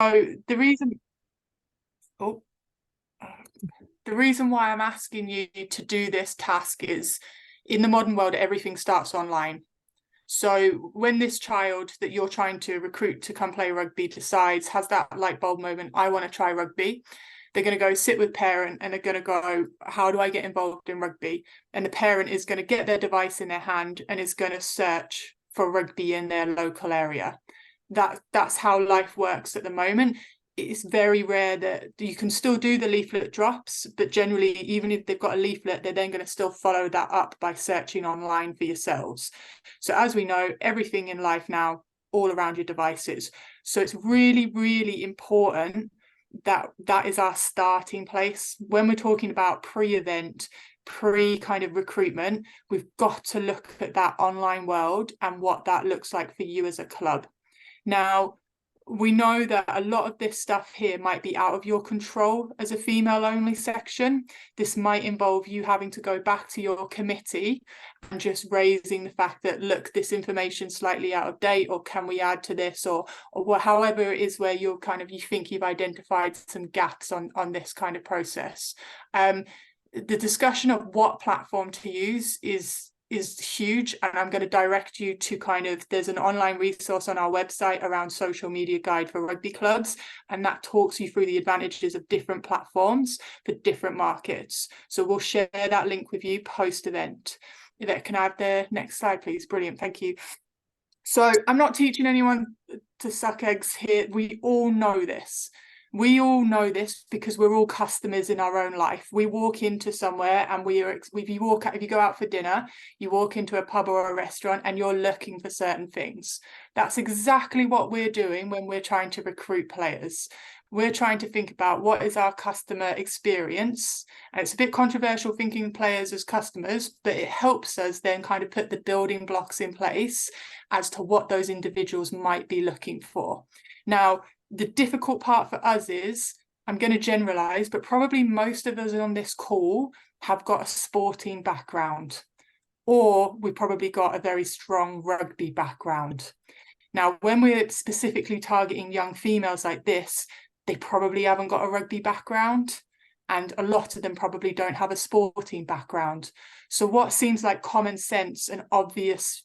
So oh, the reason why I'm asking you to do this task is, in the modern world, everything starts online. So when this child that you're trying to recruit to come play rugby decides, has that light bulb moment, I want to try rugby, they're going to go sit with parent and they're going to go, how do I get involved in rugby? And the parent is going to get their device in their hand and is going to search for rugby in their local area. That's how life works at the moment. It's very rare that you can still do the leaflet drops, but generally, even if they've got a leaflet, they're then going to still follow that up by searching online for yourselves. So as we know, everything in life now, all around your devices. So it's really, really important that that is our starting place. When we're talking about pre-event, pre kind of recruitment, we've got to look at that online world and what that looks like for you as a club. Now, we know that a lot of this stuff here might be out of your control as a female only section. This might involve you having to go back to your committee and just raising the fact that, look, this information's slightly out of date, or can we add to this, or however it is where you're kind of, you think you've identified some gaps on this kind of process. The discussion of what platform to use is huge, and I'm going to direct you to kind of, there's an online resource on our website around social media guide for rugby clubs, and that talks you through the advantages of different platforms for different markets. So we'll share that link with you post event. If it can have the next slide, please. Brilliant, thank you. So I'm not teaching anyone to suck eggs here. We all know this. We all know this because we're all customers in our own life. We walk into somewhere and if you go out for dinner, you walk into a pub or a restaurant and you're looking for certain things. That's exactly what we're doing when we're trying to recruit players. We're trying to think about what is our customer experience. And it's a bit controversial thinking players as customers, but it helps us then kind of put the building blocks in place as to what those individuals might be looking for. Now, the difficult part for us is, I'm going to generalize, but probably most of us on this call have got a sporting background, or we've probably got a very strong rugby background. Now, when we're specifically targeting young females like this, they probably haven't got a rugby background, and a lot of them probably don't have a sporting background. So what seems like common sense and obvious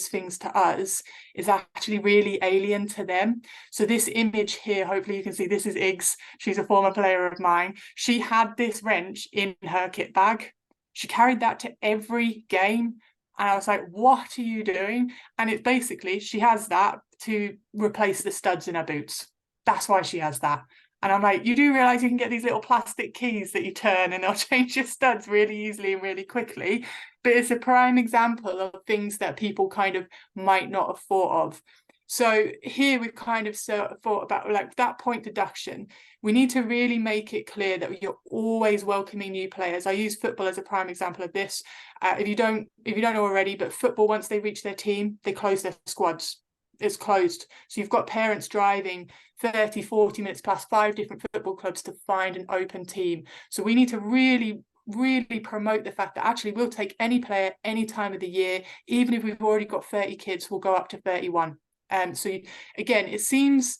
things to us is actually really alien to them. So this image here, hopefully you can see, this is Iggs. She's a former player of mine. She had this wrench in her kit bag. She carried that to every game. And I was like, what are you doing? And it's basically, she has that to replace the studs in her boots. That's why she has that. And I'm like, you do realize you can get these little plastic keys that you turn and they'll change your studs really easily and really quickly. But it's a prime example of things that people kind of might not have thought of. So here we've kind of thought about like that point deduction. We need to really make it clear that you're always welcoming new players. I use football as a prime example of this. If you don't know already, but football, once they reach their team, they close their squads. It's closed. So you've got parents driving 30, 40 minutes past 5 different football clubs to find an open team. So we need to really promote the fact that actually we'll take any player any time of the year. Even if we've already got 30 kids, we'll go up to 31. So again, it seems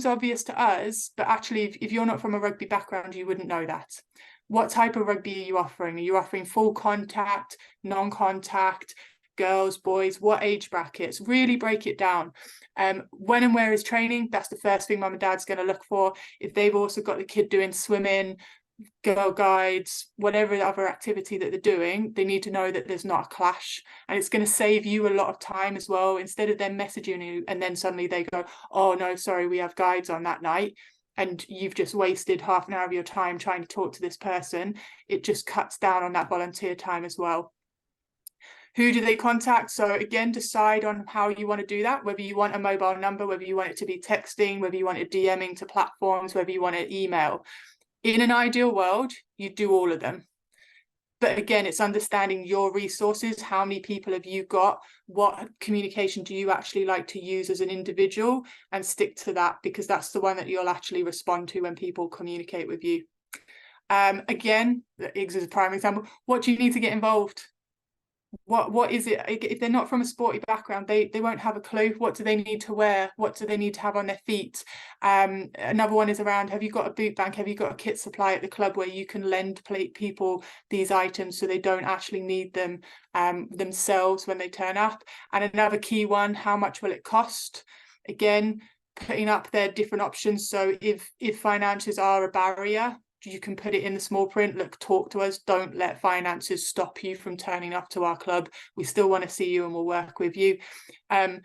obvious to us, but actually if you're not from a rugby background, you wouldn't know that. What type of rugby are you offering? Are you offering full contact, non-contact, girls, boys, what age brackets? Really break it down. When and where is training? That's the first thing mum and dad's going to look for. If they've also got the kid doing swimming, girl guides, whatever other activity that they're doing, they need to know that there's not a clash. And it's going to save you a lot of time as well. Instead of them messaging you and then suddenly they go, oh no, sorry, we have guides on that night, and you've just wasted half an hour of your time trying to talk to this person. It just cuts down on that volunteer time as well. Who do they contact? So again, decide on how you want to do that, whether you want a mobile number, whether you want it to be texting, whether you want it DMing to platforms, whether you want it email. In an ideal world, you do all of them. But again, it's understanding your resources. How many people have you got? What communication do you actually like to use as an individual? And stick to that, because that's the one that you'll actually respond to when people communicate with you. Again, Iggs is a prime example. What do you need to get involved? what is it? If they're not from a sporty background, they won't have a clue. What do they need to wear? What do they need to have on their feet? Another one is around, have you got a boot bank? Have you got a kit supply at the club where you can lend people these items so they don't actually need them themselves when they turn up? And another key one, how much will it cost? Again, putting up their different options. So if finances are a barrier, you can put it in the small print. Look, talk to us. Don't let finances stop you from turning up to our club. We still want to see you and we'll work with you. And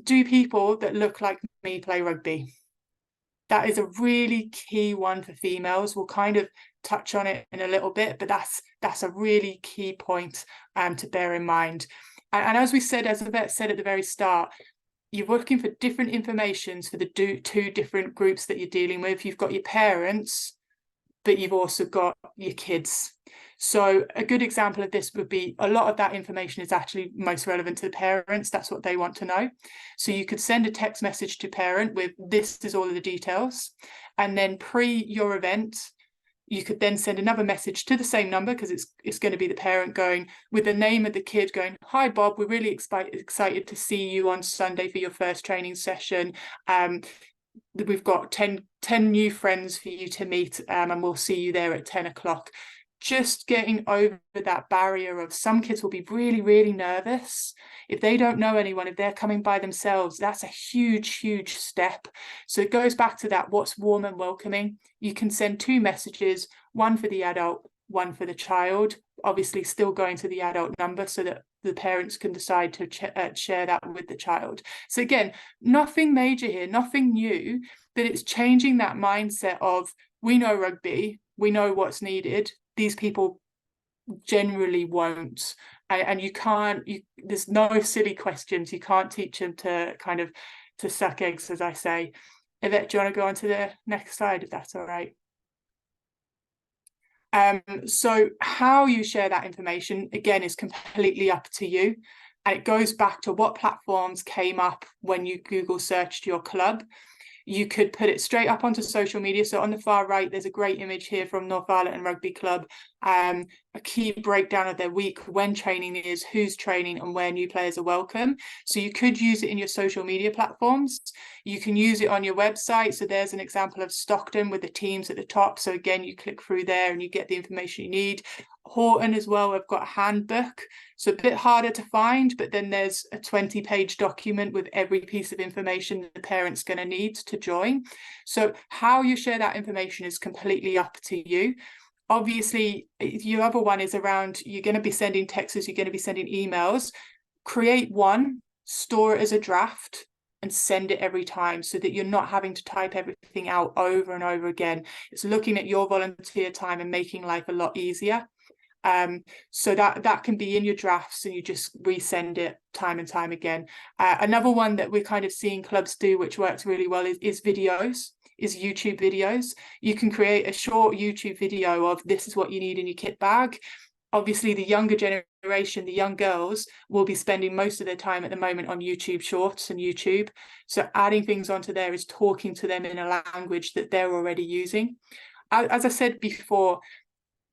do people that look like me play rugby? That is a really key one for females. We'll kind of touch on it in a little bit, but that's a really key point to bear in mind. And as we said, as Yvette said at the very start, you're looking for different informations for the two different groups that you're dealing with. You've got your parents, but you've also got your kids. So a good example of this would be, a lot of that information is actually most relevant to the parents. That's what they want to know. So you could send a text message to parent with, this is all of the details. And then pre your event, you could then send another message to the same number, because it's going to be the parent going with the name of the kid going, hi Bob, we're really excited to see you on Sunday for your first training session. We've got 10 new friends for you to meet, and we'll see you there at 10 o'clock. Just getting over that barrier of, some kids will be really, really nervous. If they don't know anyone, if they're coming by themselves, that's a huge step. So it goes back to that, what's warm and welcoming. You can send 2 messages, one for the adult, one for the child, obviously still going to the adult number so that the parents can decide to share that with the child. So again, nothing major here, nothing new, but it's changing that mindset of, we know rugby, we know what's needed. These people generally won't, and you can't, there's no silly questions. You can't teach them to kind of to suck eggs, as I say. Yvette, do you want to go on to the next slide, if that's all right? So how you share that information, again, is completely up to you. And it goes back to what platforms came up when you Google searched your club. You could put it straight up onto social media. So on the far right, there's a great image here from Northallerton Rugby Club, a key breakdown of their week, when training is, who's training, and where new players are welcome. So you could use it in your social media platforms. You can use it on your website. So there's an example of Stockton with the teams at the top. So again, you click through there and you get the information you need. Horton as well, I've got a handbook, so a bit harder to find, but then there's a 20-page document with every piece of information the parent's going to need to join. So how you share that information is completely up to you. Obviously, your other one is around, you're going to be sending texts, you're going to be sending emails. Create one, store it as a draft, and send it every time, so that you're not having to type everything out over and over again. It's looking at your volunteer time and making life a lot easier. So that can be in your drafts, and you just resend it time and time again. Another one that we're kind of seeing clubs do, which works really well, is videos, is YouTube videos. You can create a short YouTube video of, this is what you need in your kit bag. Obviously, the younger generation, the young girls, will be spending most of their time at the moment on YouTube Shorts and YouTube. So adding things onto there is talking to them in a language that they're already using. As I said before,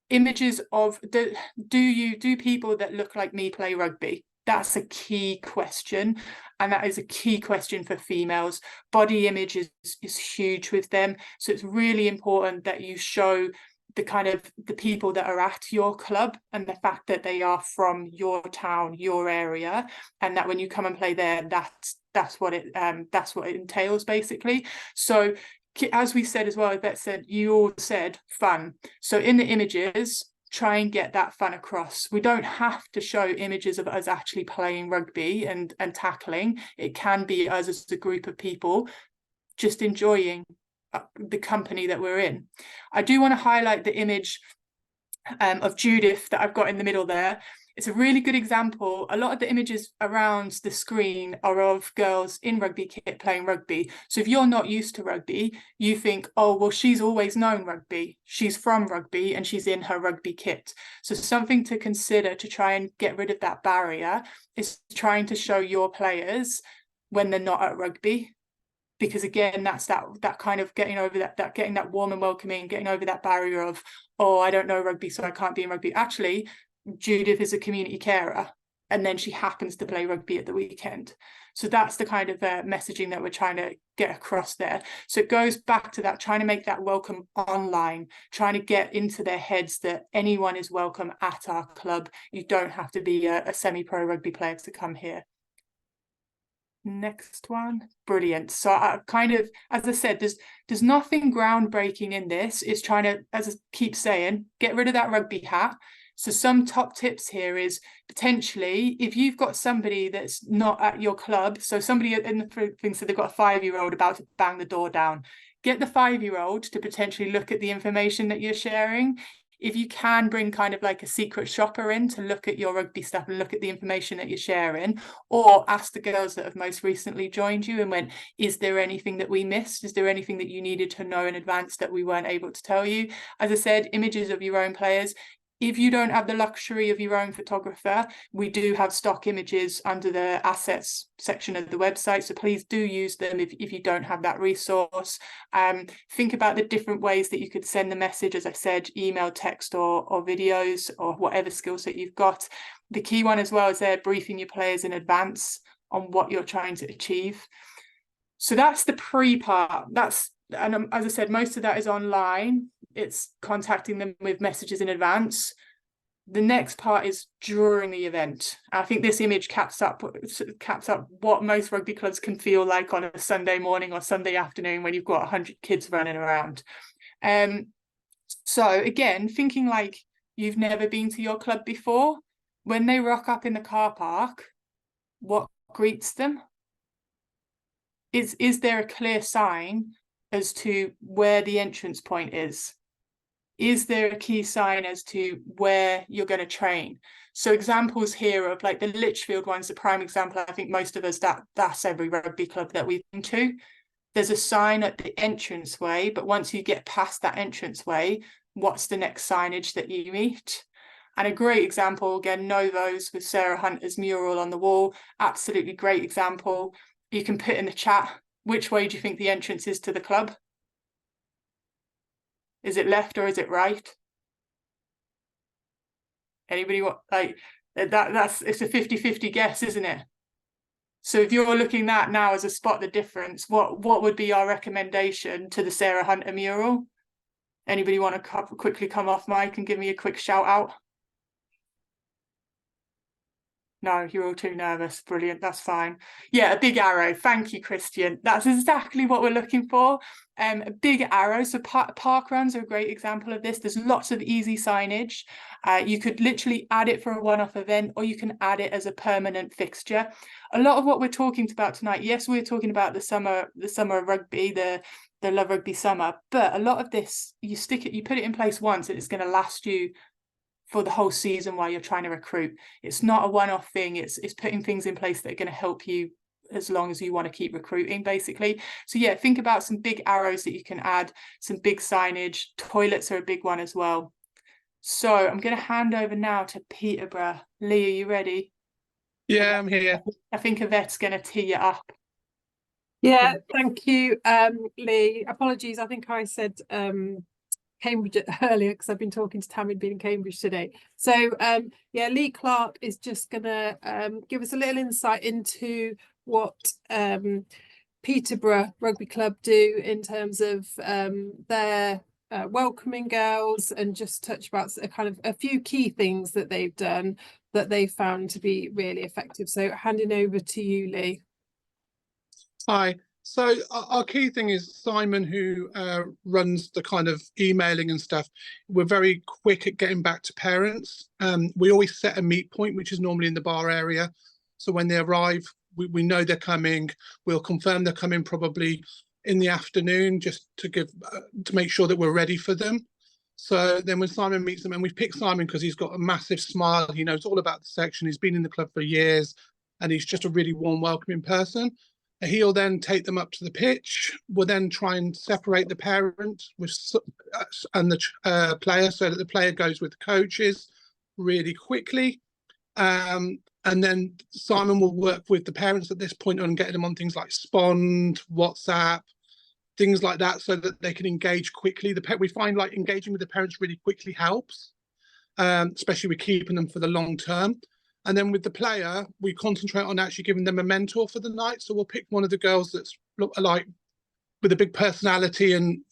images of, do people that look like me play rugby? That's a key question, and that is a key question for females. Body image is huge with them, so it's really important that you show the kind of the people that are at your club, and the fact that they are from your town, your area, and that when you come and play there, that's what it entails, basically. So as we said as well, Yvette said, you all said fun. So in the images, try and get that fun across. We don't have to show images of us actually playing rugby and tackling. It can be us as a group of people just enjoying the company that we're in. I do want to highlight the image of Judith that I've got in the middle there. It's a really good example. A lot of the images around the screen are of girls in rugby kit playing rugby. So if you're not used to rugby, you think, oh, well, she's always known rugby. She's from rugby and she's in her rugby kit. So something to consider to try and get rid of that barrier is trying to show your players when they're not at rugby. Because again, that's that kind of getting over that getting that warm and welcoming, getting over that barrier of, oh, I don't know rugby, so I can't be in rugby. Actually, Judith is a community carer, and then she happens to play rugby at the weekend. So that's the kind of messaging that we're trying to get across there. So it goes back to that, trying to make that welcome online, trying to get into their heads that anyone is welcome at our club. You don't have to be a semi-pro rugby player to come here. Next one. Brilliant. So I kind of, as I said, there's nothing groundbreaking in this. It's trying to, as I keep saying, get rid of that rugby hat. So some top tips here is potentially if you've got somebody that's not at your club, so somebody in the thing, so they've got a 5-year-old about to bang the door down, get the 5-year-old to potentially look at the information that you're sharing. If you can bring kind of like a secret shopper in to look at your rugby stuff and look at the information that you're sharing, or ask the girls that have most recently joined you and went, is there anything that we missed? Is there anything that you needed to know in advance that we weren't able to tell you? As I said, images of your own players. If you don't have the luxury of your own photographer, we do have stock images under the assets section of the website. So please do use them if you don't have that resource. Think about the different ways that you could send the message, as I said, email, text, or videos, or whatever skill set you've got. The key one as well is briefing your players in advance on what you're trying to achieve. So that's the pre-part. And as I said, most of that is online. It's contacting them with messages in advance. The next part is during the event. I think this image caps up what most rugby clubs can feel like on a Sunday morning or Sunday afternoon when you've got 100 kids running around. So again, thinking like you've never been to your club before, when they rock up in the car park, what greets them? Is there a clear sign as to where the entrance point is? Is there a key sign as to where you're going to train? So examples here of like the Lichfield one's a prime example. I think most of us, that's every rugby club that we've been to. There's a sign at the entranceway, but once you get past that entranceway, what's the next signage that you meet? And a great example, again, Novos with Sarah Hunter's mural on the wall. Absolutely great example. You can put in the chat, which way do you think the entrance is to the club? Is it left or is it right? Anybody want, like, that's it's a 50-50 guess, isn't it? So if you're looking at now as a spot the difference, what would be our recommendation to the Sarah Hunter mural? Anybody want to quickly come off mic and give me a quick shout out? No, you're all too nervous. Brilliant. That's fine. Yeah, a big arrow. Thank you, Christian. That's exactly what we're looking for. A big arrow. So park runs are a great example of this. There's lots of easy signage. You could literally add it for a one-off event, or you can add it as a permanent fixture. A lot of what we're talking about tonight, yes, we're talking about the summer rugby, the Love Rugby Summer, but a lot of this, you put it in place once, and it's going to last you for the whole season while you're trying to recruit. It's not a one-off thing. It's putting things in place that are going to help you as long as you want to keep recruiting, basically. So yeah, think about some big arrows that you can add, some big signage. Toilets are a big one as well. So I'm going to hand over now to Peterborough. Lee, are you ready? Yeah, I'm here. I think Yvette's going to tee you up. Yeah, thank you, Lee. Apologies, I think I said Cambridge earlier because I've been talking to Tammy, being in Cambridge today. So yeah, Lee Clark is just gonna give us a little insight into what Peterborough Rugby Club do in terms of their welcoming girls, and just touch about a few key things that they've done that they found to be really effective. So handing over to you, Lee. Hi. So our key thing is Simon, who runs the kind of emailing and stuff. We're very quick at getting back to parents. We always set a meet point, which is normally in the bar area. So when they arrive, we know they're coming. We'll confirm they're coming probably in the afternoon, just to make sure that we're ready for them. So then when Simon meets them, and we've picked Simon because he's got a massive smile. He knows all about the section. He's been in the club for years, and he's just a really warm, welcoming person. He'll then take them up to the pitch. We'll then try and separate the parent and the player, so that the player goes with the coaches really quickly. And then Simon will work with the parents at this point on getting them on things like Spond, WhatsApp, things like that, so that they can engage quickly. We find like engaging with the parents really quickly helps. especially with keeping them for the long term. And then with the player, we concentrate on actually giving them a mentor for the night. So we'll pick one of the girls that's like with a big personality and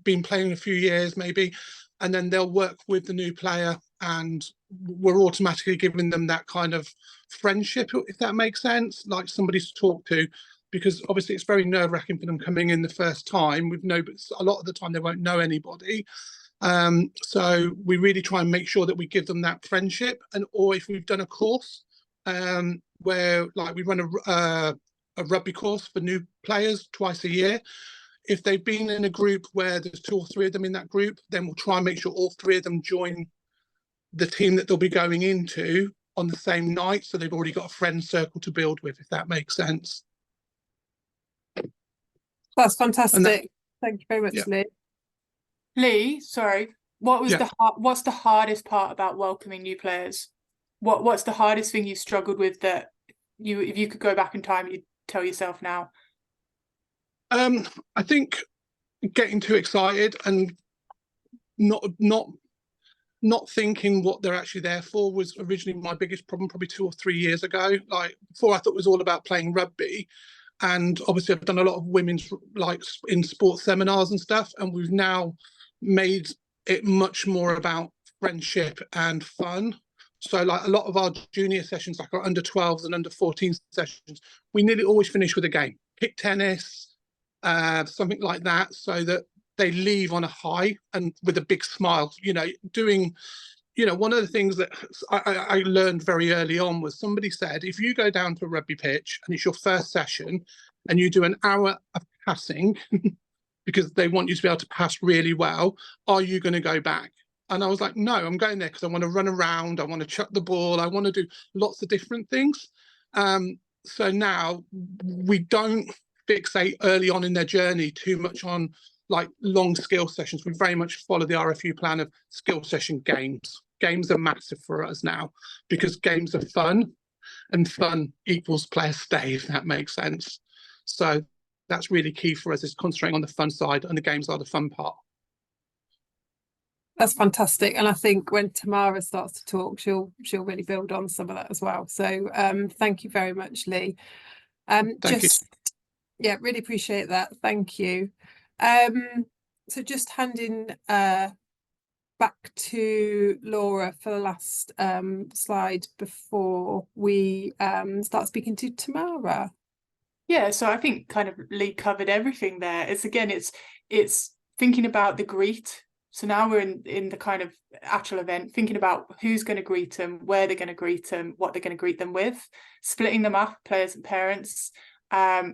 been playing a few years maybe, and then they'll work with the new player, and we're automatically giving them that kind of friendship, if that makes sense, like somebody to talk to, because obviously it's very nerve-wracking for them coming in the first time with no, but a lot of the time they won't know anybody. So we really try and make sure that we give them that friendship. And or if we've done a course where like we run a rugby course for new players twice a year, if they've been in a group where there's 2 or 3 of them in that group, then we'll try and make sure all 3 of them join the team that they'll be going into on the same night, so they've already got a friend circle to build with, if that makes sense. That's fantastic. Thank you very much, yeah. Lee. Lee, sorry, what was Yeah. what's the hardest part about welcoming new players? What's the hardest thing you struggled with that if you could go back in time, you'd tell yourself now? I think getting too excited and not thinking what they're actually there for was originally my biggest problem, probably 2 or 3 years ago. Like before, I thought it was all about playing rugby, and obviously I've done a lot of women's like in sports seminars and stuff, and we've now made it much more about friendship and fun. So like a lot of our junior sessions, like our under 12s and under 14 sessions, we nearly always finish with a game, kick tennis, something like that, so that they leave on a high and with a big smile. Doing, one of the things that I learned very early on was somebody said, if you go down to a rugby pitch and it's your first session and you do an hour of passing because they want you to be able to pass really well, are you going to go back? And I was like, no, I'm going there because I want to run around, I want to chuck the ball, I want to do lots of different things. So now we don't fixate early on in their journey too much on like long skill sessions. We very much follow the RFU plan of skill session games. Games are massive for us now because games are fun, and fun equals players stay, if that makes sense. So that's really key for us, is concentrating on the fun side, and the games are the fun part. That's fantastic, and I think when Tamara starts to talk, she'll really build on some of that as well. So thank you very much, Lee. Thank you. Yeah, really appreciate that. Thank you. So just handing back to Laura for the last slide before we start speaking to Tamara. Yeah, so I think kind of Lee covered everything there. It's thinking about the greet. So now we're in the kind of actual event, thinking about who's going to greet them, where they're going to greet them, what they're going to greet them with, splitting them up, players and parents.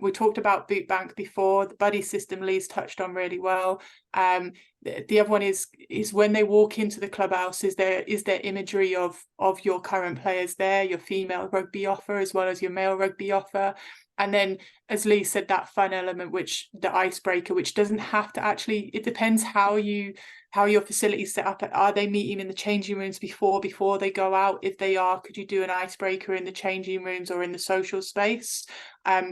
We talked about Boot Bank before. The buddy system Lee's touched on really well. The other one is when they walk into the clubhouse, is there imagery of your current players there, your female rugby offer as well as your male rugby offer. And then, as Lee said, that fun element, which the icebreaker, which doesn't have to actually, it depends how your facility's set up. Are they meeting in the changing rooms before they go out? If they are, could you do an icebreaker in the changing rooms or in the social space?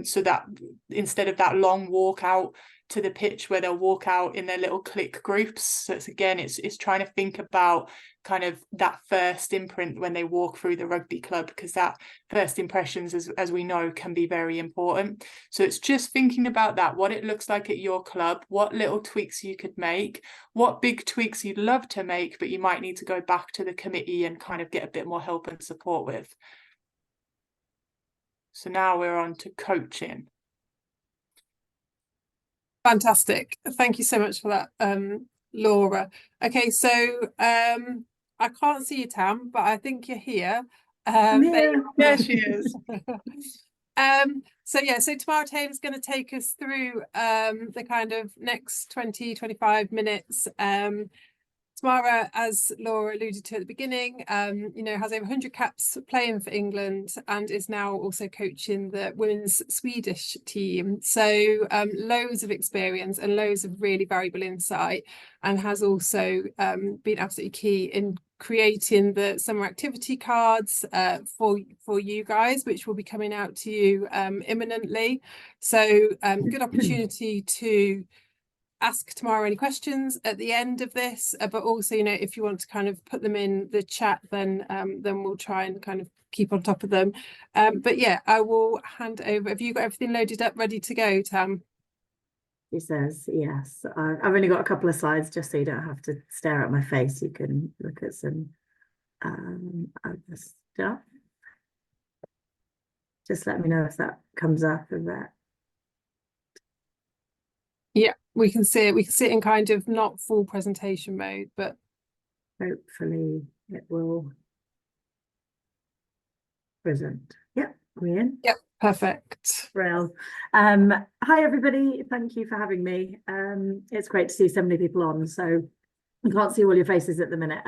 So that instead of that long walk out to the pitch where they'll walk out in their little clique groups. So it's trying to think about kind of that first imprint when they walk through the rugby club, because that first impressions, as we know, can be very important. So it's just thinking about that, what it looks like at your club, what little tweaks you could make, what big tweaks you'd love to make, but you might need to go back to the committee and kind of get a bit more help and support with. So now we're on to coaching. Fantastic. Thank you so much for that, Laura. Okay, so I can't see you, Tam, but I think you're here. There she is. So Tamara Taylor is going to take us through the kind of next 20-25 minutes. Tamara, as Laura alluded to at the beginning, has over 100 caps playing for England and is now also coaching the women's Swedish team. So loads of experience and loads of really valuable insight, and has also been absolutely key in creating the summer activity cards for you guys, which will be coming out to you imminently. So good opportunity to ask Tamara any questions at the end of this, but also, you know, if you want to kind of put them in the chat, then we'll try and kind of keep on top of them. But yeah, I will hand over. Have you got everything loaded up, ready to go, Tam? She says yes. I've only got a couple of slides just so you don't have to stare at my face. You can look at some other stuff. Just let me know if that comes up a bit. Yeah, we can see it. We can see it in kind of not full presentation mode, but Hopefully it will present. Yep, we in? yep, perfect. Brill. Hi everybody, thank you for having me. It's great to see so many people on. So I can't see all your faces at the minute.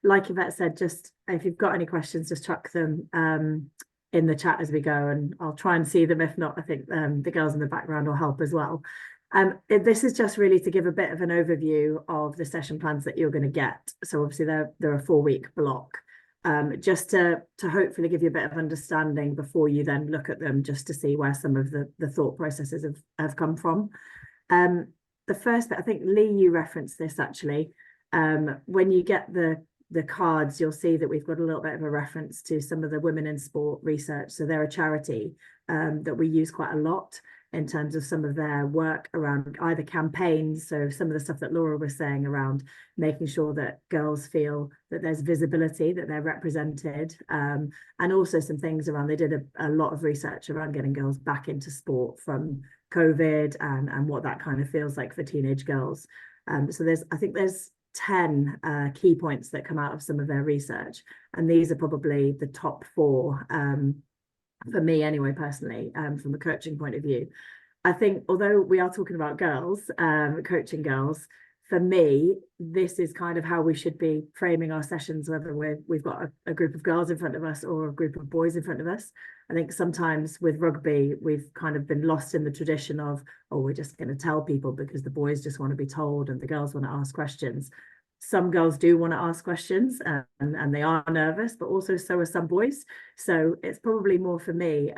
Like Yvette said, just if you've got any questions, just chuck them in the chat as we go, and I'll try and see them. If not, I think the girls in the background will help as well. This is just really to give a bit of an overview of the session plans that you're going to get. So obviously they're a 4-week block, just to hopefully give you a bit of understanding before you then look at them, just to see where some of the thought processes have come from. The first bit, I think Lee, you referenced this actually. When you get the cards, you'll see that we've got a little bit of a reference to some of the Women in Sport research. So they're a charity that we use quite a lot in terms of some of their work around either campaigns. So some of the stuff that Laura was saying around making sure that girls feel that there's visibility, that they're represented, and also some things around, they did a lot of research around getting girls back into sport from COVID and what that kind of feels like for teenage girls. So I think there's 10 key points that come out of some of their research, and these are probably the top 4 for me anyway, personally, from a coaching point of view. I think although we are talking about girls, coaching girls, for me, this is kind of how we should be framing our sessions, whether we've got a group of girls in front of us or a group of boys in front of us. I think sometimes with rugby, we've kind of been lost in the tradition of, oh, we're just going to tell people because the boys just want to be told and the girls want to ask questions. Some girls do want to ask questions and they are nervous, but also so are some boys. So it's probably more for me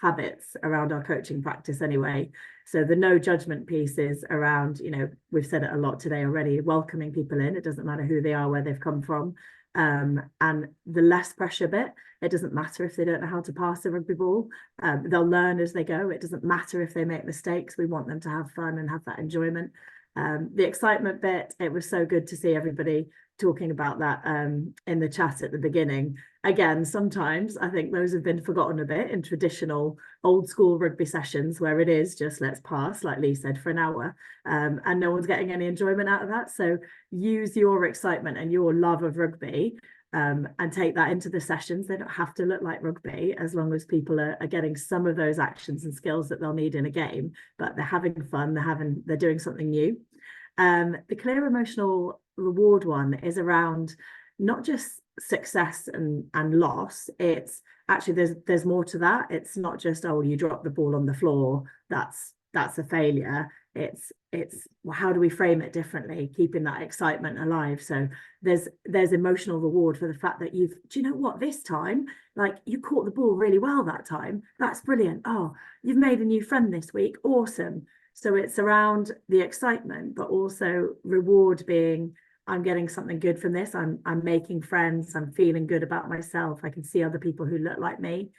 habits around our coaching practice anyway. So the no judgment piece is around, you know, we've said it a lot today already, welcoming people in. It doesn't matter who they are, where they've come from. And the less pressure bit, it doesn't matter if they don't know how to pass a rugby ball. They'll learn as they go. It doesn't matter if they make mistakes. We want them to have fun and have that enjoyment. The excitement bit, it was so good to see everybody talking about that in the chat at the beginning. Again, sometimes I think those have been forgotten a bit in traditional old school rugby sessions where it is just let's pass, like Lee said, for an hour, and no one's getting any enjoyment out of that. So use your excitement and your love of rugby and take that into the sessions. They don't have to look like rugby, as long as people are getting some of those actions and skills that they'll need in a game, but they're having fun, they're doing something new. The clear emotional reward one is around not just success and loss. It's actually there's more to that. It's not just, oh, you drop the ball on the floor, that's a failure. It's well, how do we frame it differently, keeping that excitement alive? So there's emotional reward for the fact that do you know what, this time, like, you caught the ball really well that time, that's brilliant. Oh, you've made a new friend this week, awesome. So it's around the excitement, but also reward being, I'm getting something good from this. I'm making friends. I'm feeling good about myself. I can see other people who look like me,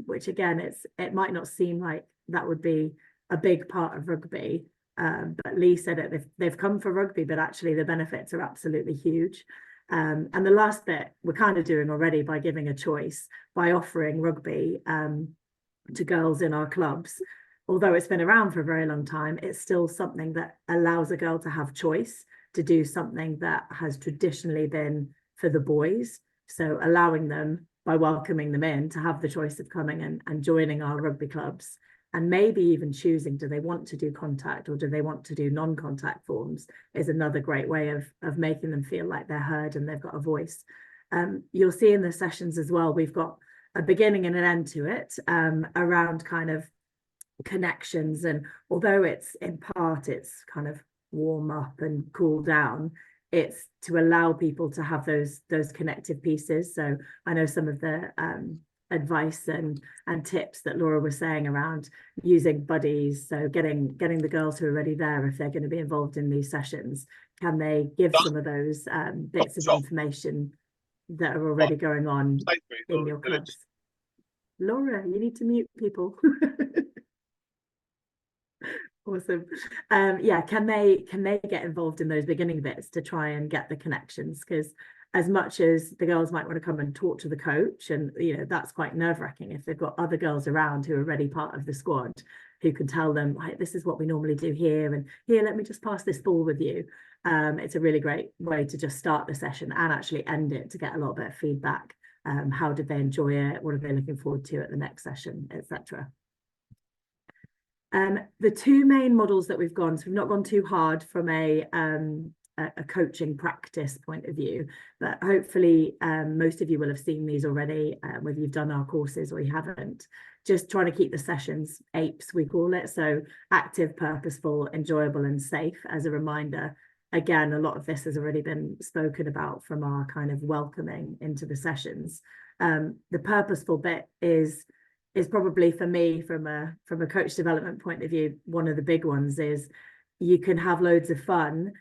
which again, it might not seem like that would be a big part of rugby, but Lee said it. They've come for rugby, but actually the benefits are absolutely huge. And the last bit we're kind of doing already by giving a choice, by offering rugby to girls in our clubs. Although it's been around for a very long time, it's still something that allows a girl to have choice, to do something that has traditionally been for the boys. So allowing them, by welcoming them in, to have the choice of coming and joining our rugby clubs, and maybe even choosing, do they want to do contact or do they want to do non-contact forms, is another great way of making them feel like they're heard and they've got a voice. You'll see in the sessions as well, we've got a beginning and an end to it, around kind of connections. And although it's in part, it's kind of warm up and cool down, it's to allow people to have those connective pieces. So I know some of the advice and tips that Laura was saying around using buddies. So getting the girls who are already there, if they're going to be involved in these sessions, can they give some of those bits of information that are already going on in your clubs? Laura, you need to mute people. Awesome. Yeah, can they get involved in those beginning bits to try and get the connections? Because as much as the girls might want to come and talk to the coach, and that's quite nerve-wracking if they've got other girls around who are already part of the squad who can tell them, right, this is what we normally do here, and here, let me just pass this ball with you. It's a really great way to just start the session and actually end it to get a little bit of feedback. How did they enjoy it? What are they looking forward to at the next session, etc. The two main models that we've gone, so we've not gone too hard from a coaching practice point of view, but hopefully most of you will have seen these already, whether you've done our courses or you haven't. Just trying to keep the sessions APES, we call it, so active, purposeful, enjoyable and safe. As a reminder, again, a lot of this has already been spoken about from our kind of welcoming into the sessions. The purposeful bit is probably, for me, from a coach development point of view, one of the big ones is you can have loads of fun,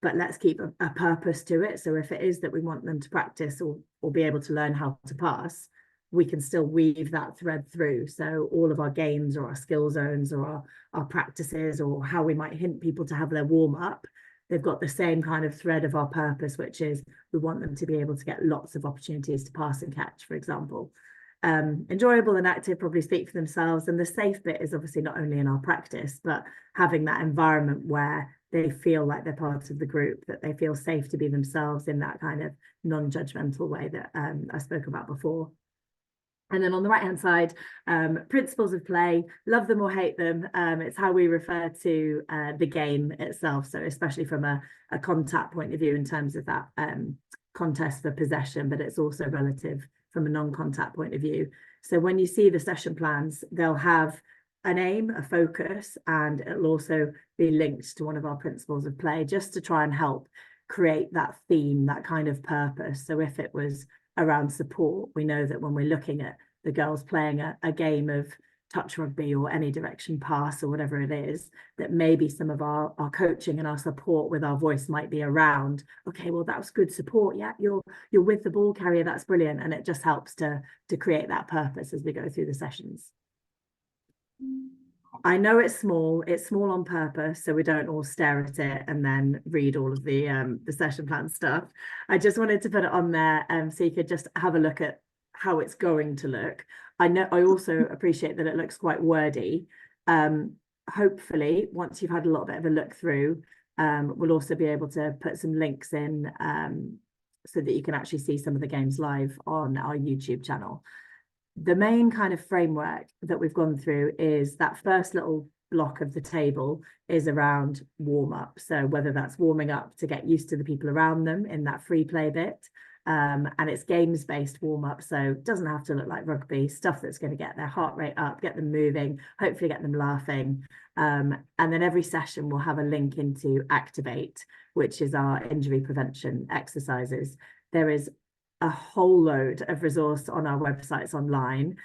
but let's keep a purpose to it. So if it is that we want them to practice or be able to learn how to pass, we can still weave that thread through. So all of our games or our skill zones or our practices, or how we might hint people to have their warm up, they've got the same kind of thread of our purpose, which is we want them to be able to get lots of opportunities to pass and catch, for example. Enjoyable and active probably speak for themselves, and the safe bit is obviously not only in our practice, but having that environment where they feel like they're part of the group, that they feel safe to be themselves in that kind of non-judgmental way that I spoke about before. And then on the right hand side, principles of play, love them or hate them. It's how we refer to the game itself. So especially from a contact point of view in terms of that contest for possession, but it's also relative from a non-contact point of view. So when you see the session plans, they'll have an aim, a focus, and it'll also be linked to one of our principles of play, just to try and help create that theme, that kind of purpose. So if it was around support, we know that when we're looking at the girls playing a game of touch rugby or any direction pass or whatever it is, that maybe some of our coaching and our support with our voice might be around, okay, well, that was good support. Yeah, you're with the ball carrier. That's brilliant. And it just helps to create that purpose as we go through the sessions. I know it's small on purpose, so we don't all stare at it and then read all of the session plan stuff. I just wanted to put it on there so you could just have a look at how it's going to look. I also appreciate that it looks quite wordy. Hopefully, once you've had a little bit of a look through, we'll also be able to put some links in so that you can actually see some of the games live on our YouTube channel. The main kind of framework that we've gone through is that first little block of the table is around warm up. So whether that's warming up to get used to the people around them in that free play bit, and it's games based warm up. So it doesn't have to look like rugby, stuff that's going to get their heart rate up, get them moving, hopefully get them laughing. And then every session will have a link into Activate, which is our injury prevention exercises. There is a whole load of resource on our websites online.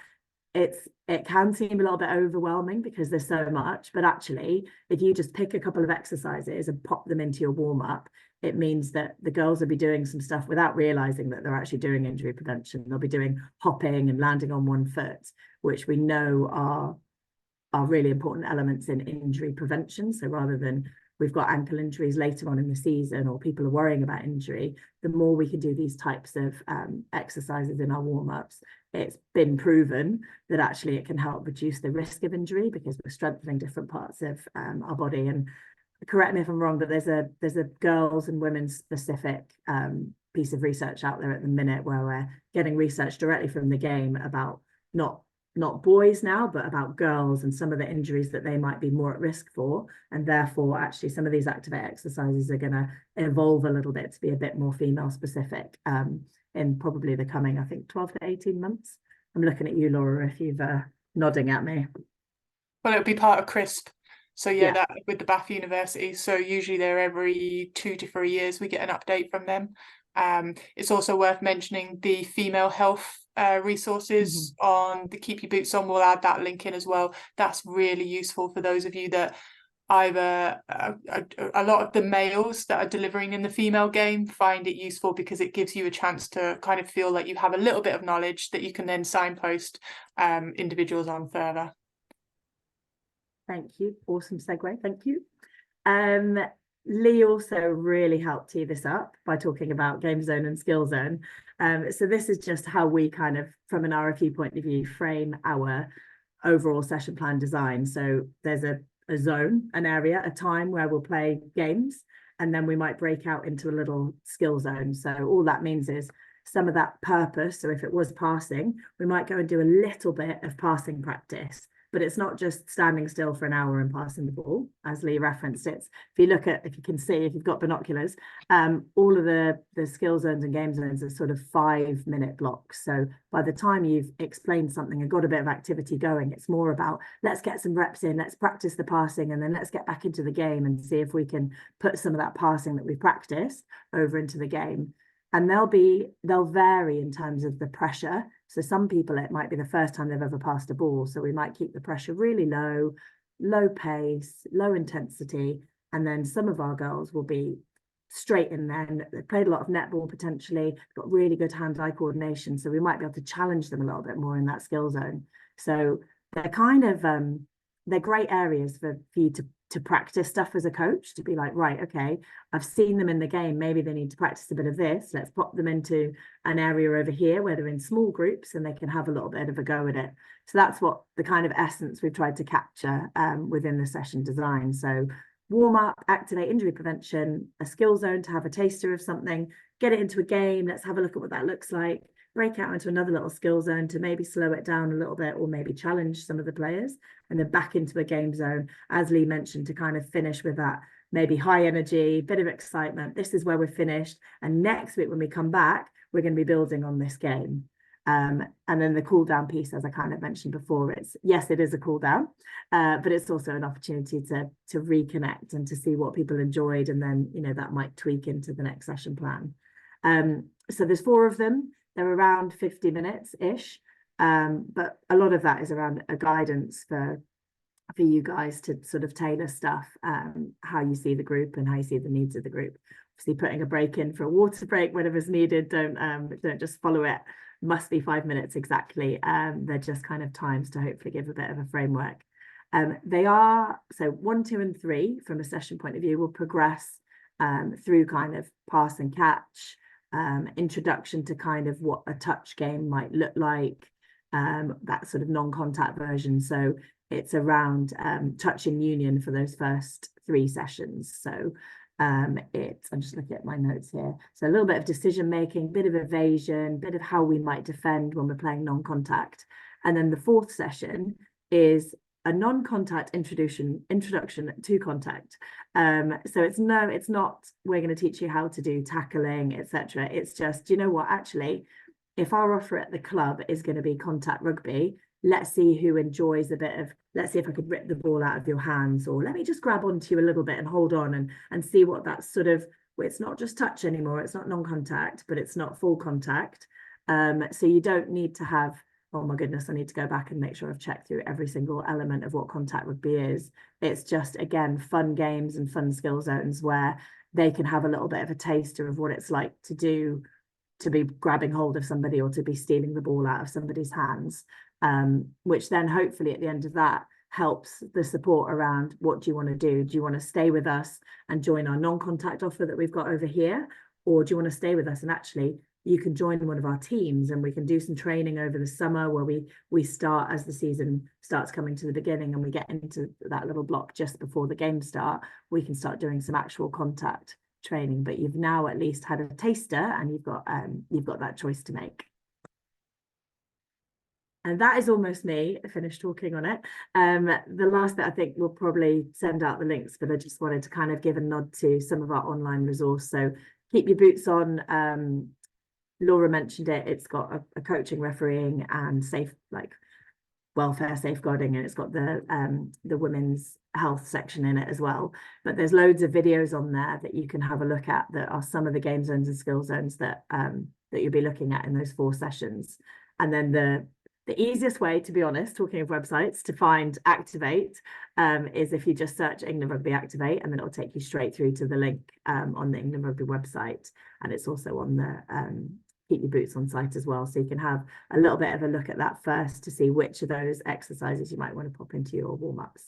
It can seem a little bit overwhelming because there's so much, but actually, if you just pick a couple of exercises and pop them into your warm-up, it means that the girls will be doing some stuff without realizing that they're actually doing injury prevention. They'll be doing hopping and landing on one foot, which we know are really important elements in injury prevention. So rather than we've got ankle injuries later on in the season, or people are worrying about injury, the more we can do these types of exercises in our warm-ups, it's been proven that actually it can help reduce the risk of injury because we're strengthening different parts of our body. And correct me if I'm wrong, but there's a girls and women's specific piece of research out there at the minute where we're getting research directly from the game about not boys now, but about girls and some of the injuries that they might be more at risk for. And therefore, actually, some of these Activate exercises are going to evolve a little bit to be a bit more female specific in probably the coming, I think, 12 to 18 months. I'm looking at you, Laura, if you've nodding at me. Well, it'll be part of CRISP. So yeah, Yeah. that with the Bath University. So usually they're every 2 to 3 years we get an update from them. It's also worth mentioning the female health resources on the Keep Your Boots On. We'll add that link in as well. That's really useful for those of you that either a lot of the males that are delivering in the female game find it useful, because it gives you a chance to kind of feel like you have a little bit of knowledge that you can then signpost individuals on further. Thank you. Awesome segue. Thank you. Lee also really helped tee this up by talking about Game Zone and Skill Zone. So this is just how we kind of, from an RFU point of view, frame our overall session plan design. So there's a zone, an area, a time where we'll play games, and then we might break out into a little skill zone. So all that means is some of that purpose. So if it was passing, we might go and do a little bit of passing practice. But it's not just standing still for an hour and passing the ball, as Lee referenced. It's, if you look at, if you can see, if you've got binoculars, all of the skill zones and game zones are sort of 5-minute blocks. So by the time you've explained something and got a bit of activity going, it's more about, let's get some reps in, let's practice the passing, and then let's get back into the game and see if we can put some of that passing that we've practiced over into the game. And they'll vary in terms of the pressure. So some people, it might be the first time they've ever passed a ball. So we might keep the pressure really low, low pace, low intensity. And then some of our girls will be straight in there. They've played a lot of netball potentially, got really good hand-eye coordination. So we might be able to challenge them a little bit more in that skill zone. So they're kind of, they're great areas for you to practice stuff as a coach, to be like, right, okay, I've seen them in the game, maybe they need to practice a bit of this, let's pop them into an area over here where they're in small groups and they can have a little bit of a go at it. So that's what the kind of essence we've tried to capture within the session design. So warm up, activate injury prevention, a skill zone to have a taster of something, get it into a game, let's have a look at what that looks like, break out into another little skill zone to maybe slow it down a little bit, or maybe challenge some of the players, and then back into a game zone, as Lee mentioned, to kind of finish with that maybe high energy, bit of excitement. This is where we're finished. And next week when we come back, we're going to be building on this game. And then the cool down piece, as I kind of mentioned before, it's, yes, it is a cool down, but it's also an opportunity to reconnect and to see what people enjoyed. And then, you know, that might tweak into the next session plan. So there's 4 of them. They're around 50 minutes-ish, but a lot of that is around a guidance for you guys to sort of tailor stuff, how you see the group and how you see the needs of the group. Obviously, putting a break in for a water break, whatever's needed, don't just follow it. Must be 5 minutes exactly. They're just kind of times to hopefully give a bit of a framework. They are, so 1, 2, and 3 from a session point of view will progress through kind of pass and catch, introduction to kind of what a touch game might look like, that sort of non-contact version. So it's around touch and union for those first 3 sessions. So I'm just looking at my notes here. So a little bit of decision making, bit of evasion, bit of how we might defend when we're playing non-contact. And then the 4th session is a non-contact introduction to contact. So it's not we're going to teach you how to do tackling, etc. It's just, you know what, actually, if our offer at the club is going to be contact rugby, let's see who enjoys a bit of, let's see if I could rip the ball out of your hands, or let me just grab onto you a little bit and hold on and see what that's sort of, it's not just touch anymore, it's not non-contact, but it's not full contact. So you don't need to have, oh my goodness, I need to go back and make sure I've checked through every single element of what contact rugby is. It's just, again, fun games and fun skill zones where they can have a little bit of a taster of what it's like to do, to be grabbing hold of somebody or to be stealing the ball out of somebody's hands, which then hopefully at the end of that helps the support around, what do you want to do? Do you want to stay with us and join our non-contact offer that we've got over here? Or do you want to stay with us and actually you can join one of our teams and we can do some training over the summer where we start as the season starts coming to the beginning and we get into that little block just before the games start, we can start doing some actual contact training. But you've now at least had a taster and you've got that choice to make. And that is almost me. I finished talking on it. The last bit, I think we'll probably send out the links, but I just wanted to kind of give a nod to some of our online resource. So Keep Your Boots On. Laura mentioned it. It's got a coaching, refereeing, and safe, like welfare safeguarding, and it's got the women's health section in it as well. But there's loads of videos on there that you can have a look at that are some of the game zones and skill zones that that you'll be looking at in those 4 sessions. And then the easiest way, to be honest, talking of websites, to find Activate is if you just search England Rugby Activate, and then it'll take you straight through to the link on the England Rugby website. And it's also on the Keep Your Boots on site as well. So you can have a little bit of a look at that first to see which of those exercises you might want to pop into your warm-ups.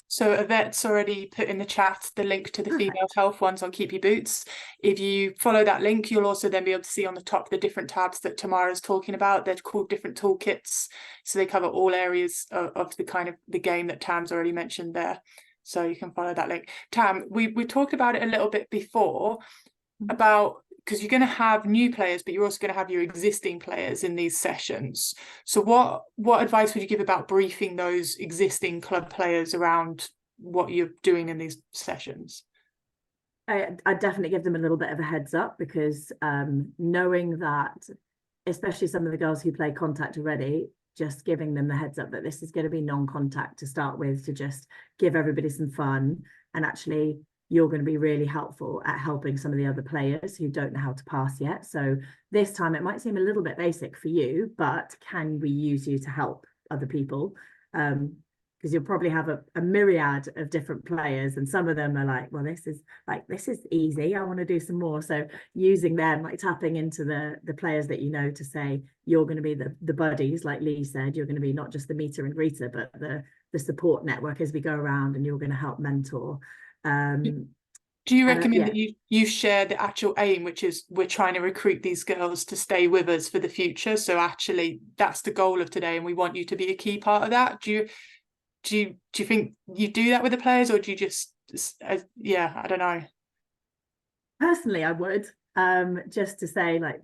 So Yvette's already put in the chat the link to the female health ones on Keep Your Boots. If you follow that link, you'll also then be able to see on the top the different tabs that Tamara's talking about. They're called different toolkits. So they cover all areas of the kind of the game that Tam's already mentioned there. So you can follow that link. Tam, we talked about it a little bit before about, because you're going to have new players, but you're also going to have your existing players in these sessions. So what advice would you give about briefing those existing club players around what you're doing in these sessions? I'd definitely give them a little bit of a heads up, because knowing that, especially some of the girls who play contact already, just giving them the heads up that this is going to be non-contact to start with, to just give everybody some fun, and actually you're going to be really helpful at helping some of the other players who don't know how to pass yet. So this time it might seem a little bit basic for you, but can we use you to help other people? Because you'll probably have a myriad of different players, and some of them are like, well, this is easy, I want to do some more. So using them, like tapping into the players that you know, to say you're going to be the buddies, like Lee said, you're going to be not just the meter and greeter, but the support network as we go around, and you're going to help mentor. Do you recommend that you share the actual aim, which is we're trying to recruit these girls to stay with us for the future? So actually that's the goal of today, and we want you to be a key part of that. Do you think you do that with the players, or do you just I don't know? Personally, I would just to say, like,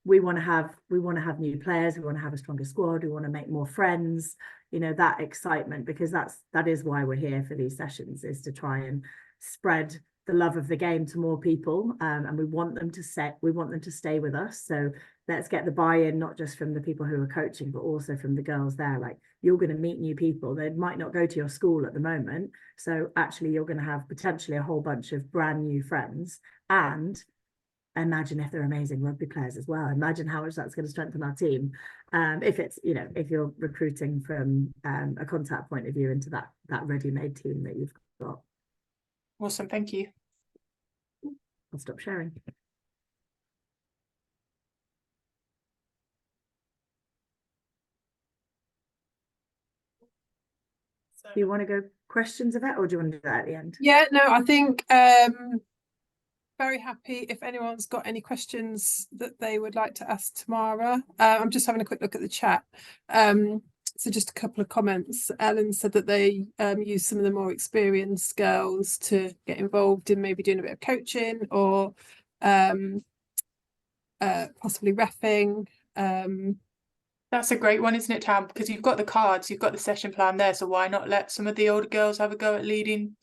we want to have new players, we want to have a stronger squad, we want to make more friends, you know, that excitement, because that is why we're here for these sessions, is to try and spread the love of the game to more people, and we want them to stay with us. So let's get the buy-in, not just from the people who are coaching, but also from the girls there. Like, you're going to meet new people, they might not go to your school at the moment, so actually you're going to have potentially a whole bunch of brand new friends. And imagine if they're amazing rugby players as well. Imagine how much that's going to strengthen our team. If it's, you know, if you're recruiting from a contact point of view into that ready-made team that you've got. Awesome, thank you. I'll stop sharing. Do you want to go questions of it, or do you want to do that at the end? Yeah, no, I think very happy if anyone's got any questions that they would like to ask Tamara. I'm just having a quick look at the chat. So just a couple of comments. Ellen said that they use some of the more experienced girls to get involved in maybe doing a bit of coaching, or possibly reffing. That's a great one, isn't it, Tam? Because you've got the cards, you've got the session plan there, so why not let some of the older girls have a go at leading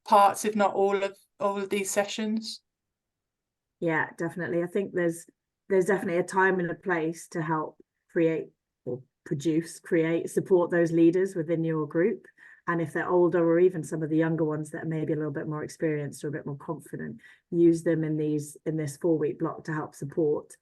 parts, if not all of these sessions? Yeah, definitely. I think there's definitely a time and a place to help create or support those leaders within your group. And if they're older, or even some of the younger ones that are maybe a little bit more experienced or a bit more confident, use them in this 4-week block to help support.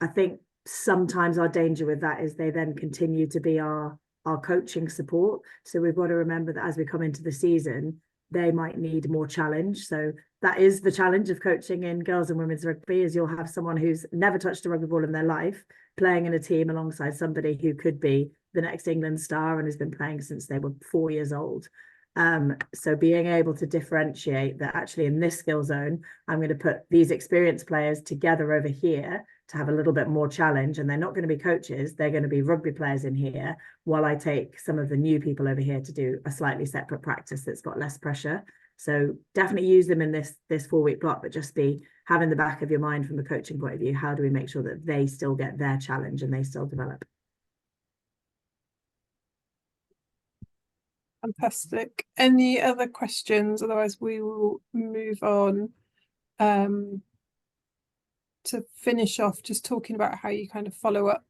I think sometimes our danger with that is they then continue to be our coaching support. So we've got to remember that as we come into the season, they might need more challenge. So that is the challenge of coaching in girls and women's rugby, is you'll have someone who's never touched a rugby ball in their life playing in a team alongside somebody who could be the next England star and has been playing since they were 4 years old. So being able to differentiate that, actually in this skill zone, I'm going to put these experienced players together over here to have a little bit more challenge, and they're not going to be coaches, they're going to be rugby players in here, while I take some of the new people over here to do a slightly separate practice that's got less pressure. So definitely use them in this 4-week block, but just be having the back of your mind from the coaching point of view, how do we make sure that they still get their challenge and they still develop? Fantastic. Any other questions? Otherwise we will move on to finish off just talking about how you kind of follow up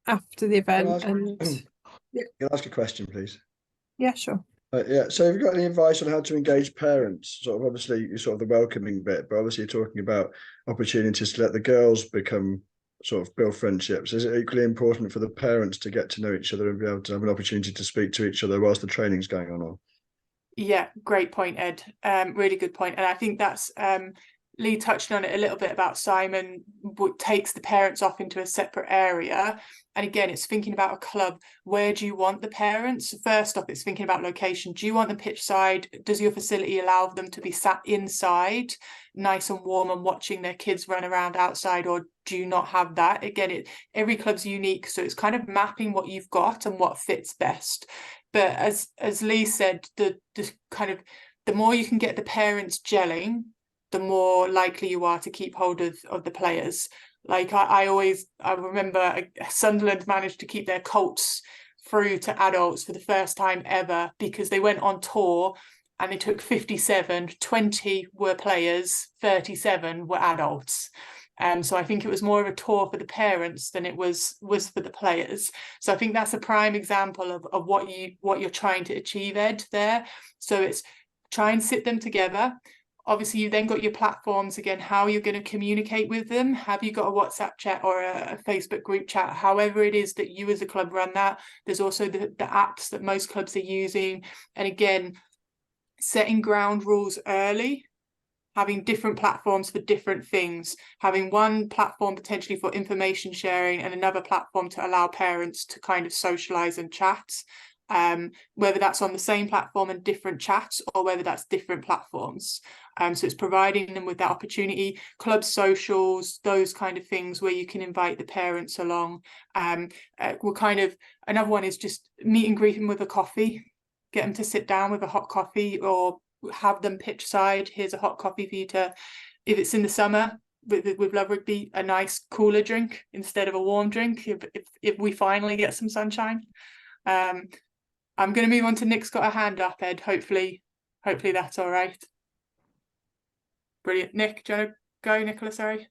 after the event. Can I ask a question, please? Yeah, sure. Yeah, so have you got any advice on how to engage parents? Sort of obviously sort of the welcoming bit, but obviously you're talking about opportunities to let the girls become sort of build friendships. Is it equally important for the parents to get to know each other and be able to have an opportunity to speak to each other whilst the training's going on? Or? Yeah, great point, Ed. Really good point. And I think that's Lee touched on it a little bit about Simon takes the parents off into a separate area. And again, it's thinking about a club. Where do you want the parents? First off, it's thinking about location. Do you want them pitch side? Does your facility allow them to be sat inside, nice and warm and watching their kids run around outside? Or do you not have that? Again, every club's unique. So it's kind of mapping what you've got and what fits best. But as Lee said, the kind of the more you can get the parents gelling, the more likely you are to keep hold of the players. Like I remember Sunderland managed to keep their Colts through to adults for the first time ever because they went on tour and they took 57, 20 were players, 37 were adults. So I think it was more of a tour for the parents than it was for the players. So I think that's a prime example of what you're trying to achieve, Ed, there. So it's try and sit them together. Obviously, you then got your platforms again, how you're going to communicate with them. Have you got a WhatsApp chat or a Facebook group chat? However it is that you as a club run that. There's also the apps that most clubs are using. And again, setting ground rules early, having different platforms for different things, having one platform potentially for information sharing and another platform to allow parents to kind of socialize and chat. Whether that's on the same platform and different chats or whether that's different platforms. So it's providing them with that opportunity, club socials, those kind of things where you can invite the parents along. We're kind of, another one is just meet and greet them with a coffee, get them to sit down with a hot coffee or have them pitch side. Here's a hot coffee for you to, if it's in the summer, with Love Rugby, a nice cooler drink instead of a warm drink, if we finally get some sunshine. I'm going to move on to Nick's got a hand up, Ed. Hopefully that's all right. Brilliant. Nick, do you want to go, Nicola? Sorry.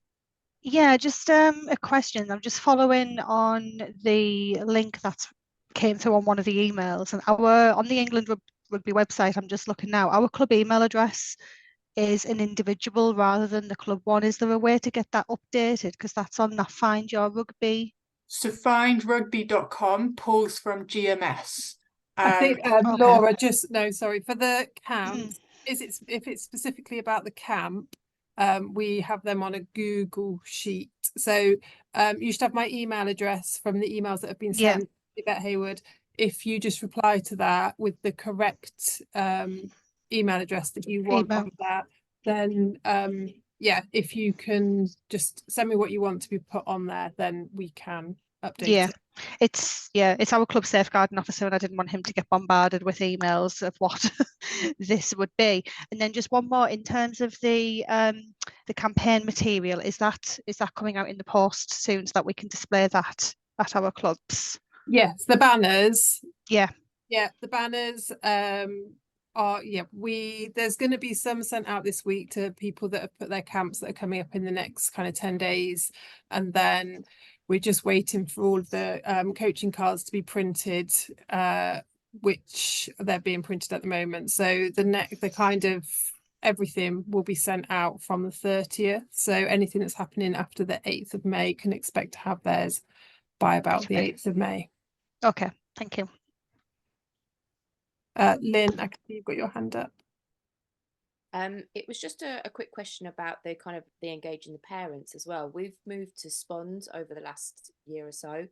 Yeah, just a question. I'm just following on the link that came through on one of the emails, and on the England Rugby website, I'm just looking now. Our club email address is an individual rather than the club one. Is there a way to get that updated? Because that's on that Find Your Rugby. So findrugby.com pulls from GMS. I think okay. Laura, for the camps, if it's specifically about the camp, we have them on a Google sheet. So you should have my email address from the emails that have been sent to Yvette Hayward. If you just reply to that with the correct email address that you want on that, then if you can just send me what you want to be put on there, then we can update it. It's our club safeguarding officer, and I didn't want him to get bombarded with emails of what this would be. And then just one more in terms of the campaign material, is that coming out in the post soon so that we can display that at our clubs? Yes, the banners. The banners there's going to be some sent out this week to people that have put their camps that are coming up in the next kind of 10 days, and then we're just waiting for all of the coaching cards to be printed, which they're being printed at the moment. So the kind of everything will be sent out from the 30th. So anything that's happening after the 8th of May can expect to have theirs by about the 8th of May. Okay, thank you. Lynn, I can see you've got your hand up. It was just a quick question about the engaging the parents as well. We've moved to Spond over the last year or so,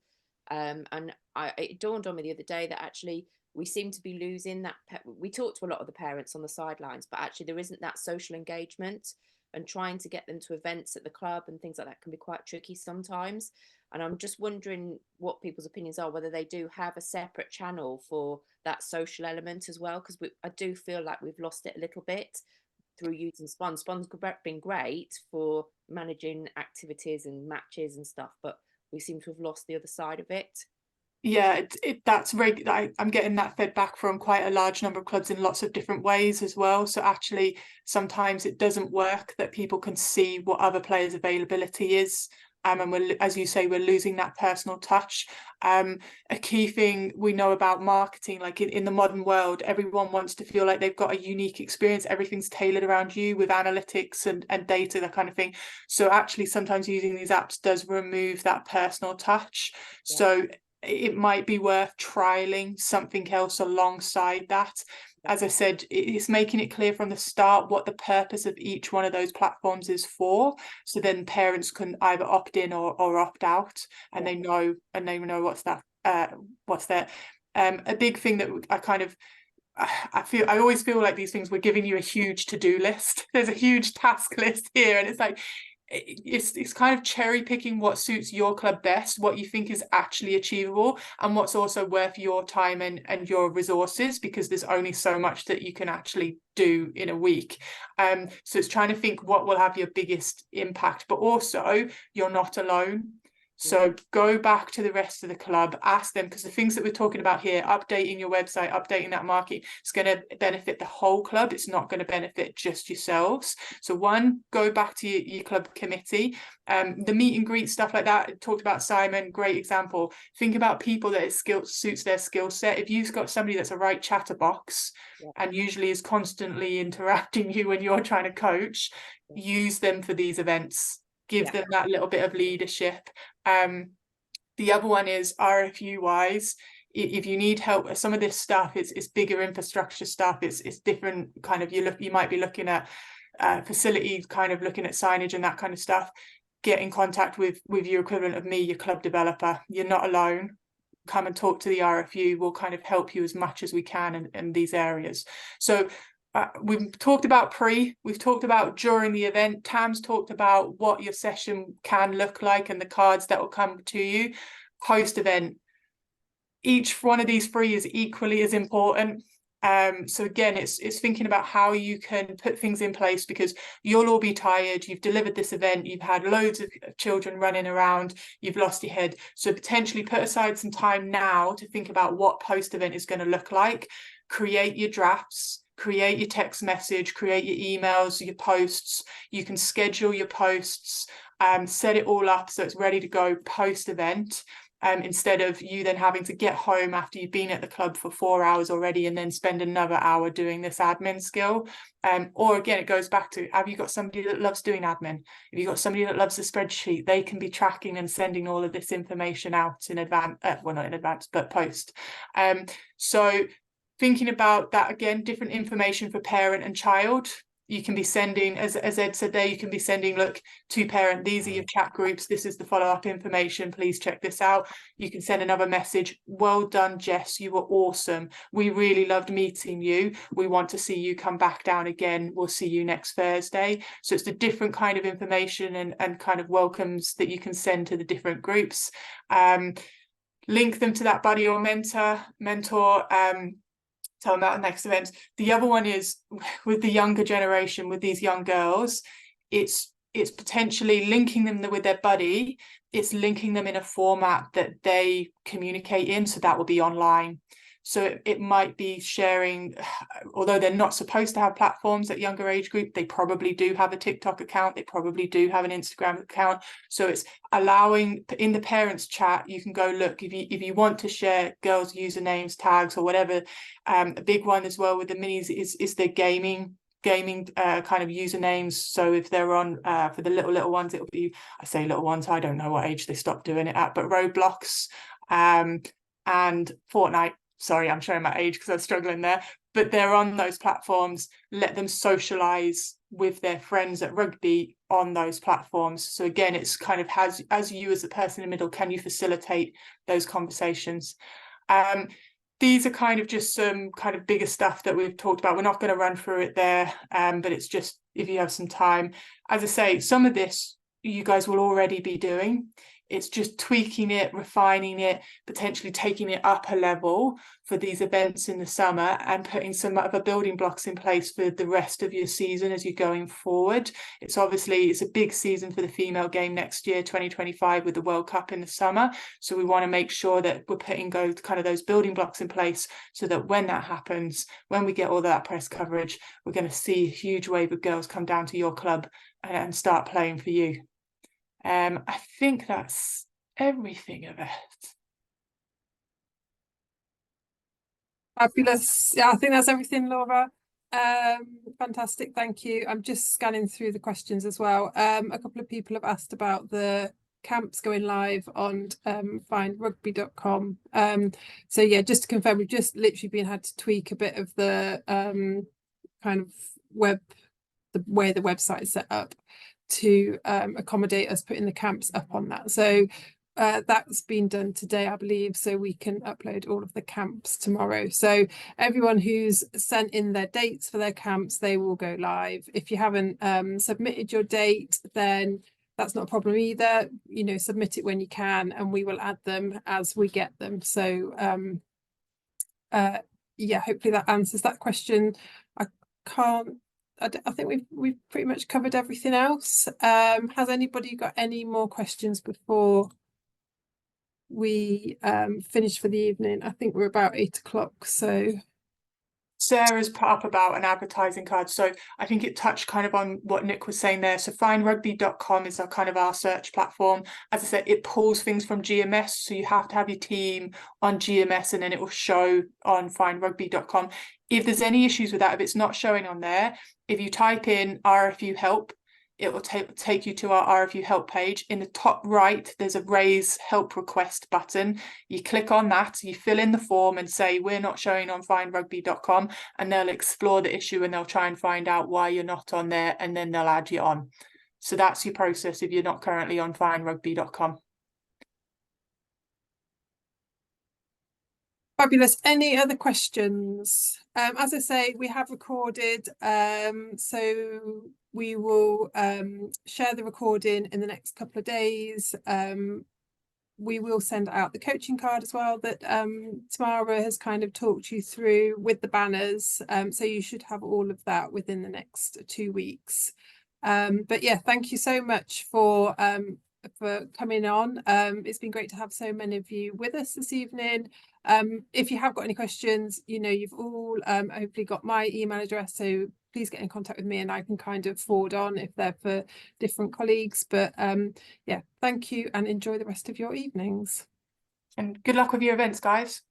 and it dawned on me the other day that actually we seem to be losing that. We talk to a lot of the parents on the sidelines, but actually there isn't that social engagement, and trying to get them to events at the club and things like that can be quite tricky sometimes. And I'm just wondering what people's opinions are, whether they do have a separate channel for that social element as well, because I do feel like we've lost it a little bit through using Spond. Spond's been great for managing activities and matches and stuff, but we seem to have lost the other side of it. Yeah, I'm getting that feedback from quite a large number of clubs in lots of different ways as well. So actually, sometimes it doesn't work that people can see what other players' availability is and we're, as you say, we're losing that personal touch. A key thing we know about marketing, like in the modern world, everyone wants to feel like they've got a unique experience. Everything's tailored around you with analytics and data, that kind of thing. So actually sometimes using these apps does remove that personal touch. Yeah. So it might be worth trialing something else alongside that. As I said, it's making it clear from the start what the purpose of each one of those platforms is for. So then parents can either opt in or opt out, and they know what's there. A big thing that I always feel like these things, we're giving you a huge to-do list. There's a huge task list here, and it's like it's kind of cherry picking what suits your club best, what you think is actually achievable, and what's also worth your time and your resources, because there's only so much that you can actually do in a week. So it's trying to think what will have your biggest impact, but also you're not alone. So go back to the rest of the club, ask them, because the things that we're talking about here, updating your website, updating that market, it's going to benefit the whole club. It's not going to benefit just yourselves. So one, go back to your club committee. The meet and greet stuff like that, talked about Simon, great example. Think about people that suits their skill set. If you've got somebody that's a right chatterbox and usually is constantly interrupting you when you're trying to coach, use them for these events. Give them that little bit of leadership. The other one is RFU wise. If you need help, some of this stuff it's bigger infrastructure stuff. It's different kind of, you might be looking at facilities, kind of looking at signage and that kind of stuff. Get in contact with your equivalent of me, your club developer. You're not alone. Come and talk to the RFU. We'll kind of help you as much as we can in these areas. So we've talked about we've talked about during the event. Tam's talked about what your session can look like and the cards that will come to you post event. Each one of these three is equally as important. So again, it's thinking about how you can put things in place, because you'll all be tired. You've delivered this event, you've had loads of children running around, you've lost your head. So potentially put aside some time now to think about what post event is going to look like. Create your drafts. Create your text message, create your emails, your posts. You can schedule your posts, set it all up so it's ready to go post event, instead of you then having to get home after you've been at the club for 4 hours already and then spend another hour doing this admin skill. Or again, it goes back to, have you got somebody that loves doing admin? Have you got somebody that loves the spreadsheet? They can be tracking and sending all of this information out in advance, well, not in advance, but post. So thinking about that, again, different information for parent and child. You can be sending, as Ed said there, you can be sending, look, to parent, these are your chat groups, this is the follow-up information, please check this out. You can send another message, well done, Jess, you were awesome. We really loved meeting you. We want to see you come back down again. We'll see you next Thursday. So it's the different kind of information and kind of welcomes that you can send to the different groups. Link them to that buddy or mentor. Tell them about the next event. The other one is with the younger generation, with these young girls, it's potentially linking them with their buddy. It's linking them in a format that they communicate in, so that will be online. So it might be sharing, although they're not supposed to have platforms at younger age group, they probably do have a TikTok account, they probably do have an Instagram account. So it's allowing, in the parents chat, you can go look, if you want to share girls' usernames, tags, or whatever. A big one as well with the minis is their gaming kind of usernames. So if they're on for the little ones, it'll be, I say little ones, I don't know what age they stopped doing it at, but Roblox and Fortnite. Sorry, I'm showing my age because I'm struggling there, but they're on those platforms. Let them socialize with their friends at rugby on those platforms. So again, it's kind of as you as the person in the middle, can you facilitate those conversations? These are kind of just some kind of bigger stuff that we've talked about. We're not going to run through it there, but it's just if you have some time. As I say, some of this you guys will already be doing. It's just tweaking it, refining it, potentially taking it up a level for these events in the summer and putting some other building blocks in place for the rest of your season as you're going forward. It's a big season for the female game next year, 2025, with the World Cup in the summer. So we want to make sure that we're putting kind of those building blocks in place so that when that happens, when we get all that press coverage, we're going to see a huge wave of girls come down to your club and start playing for you. I think that's everything of it. Fabulous. Yeah, I think that's everything, Laura. Fantastic, thank you. I'm just scanning through the questions as well. A couple of people have asked about the camps going live on findrugby.com. So yeah, just to confirm, we've just literally had to tweak a bit of the kind of the way the website is set up to accommodate us putting the camps up on that. So that's been done today, I believe, so we can upload all of the camps tomorrow. So everyone who's sent in their dates for their camps, they will go live. If you haven't submitted your date, then that's not a problem either. You know, submit it when you can, and we will add them as we get them. So yeah, hopefully that answers that question. I think we've pretty much covered everything else. Has anybody got any more questions before we finish for the evening? I think we're about 8 o'clock, so Sarah's put up about an advertising card, so I think it touched kind of on what Nick was saying there. So findrugby.com is our search platform. As I said, it pulls things from GMS, so you have to have your team on GMS and then it will show on findrugby.com. If there's any issues with that, if it's not showing on there, if you type in RFU help, it will take you to our RFU help page. In the top right, there's a raise help request button. You click on that, you fill in the form and say, we're not showing on findrugby.com, and they'll explore the issue and they'll try and find out why you're not on there, and then they'll add you on. So that's your process if you're not currently on findrugby.com. fabulous. Any other questions? As I say, we have recorded, so we will share the recording in the next couple of days. We will send out the coaching card as well that Tamara has kind of talked you through with the banners. So you should have all of that within the next 2 weeks. But yeah, thank you so much for coming on. It's been great to have so many of you with us this evening. If you have got any questions, you know, you've all hopefully got my email address, so please get in contact with me and I can kind of forward on if they're for different colleagues. But yeah, thank you and enjoy the rest of your evenings. And good luck with your events, guys.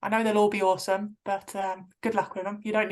I know they'll all be awesome, but good luck with them. You don't need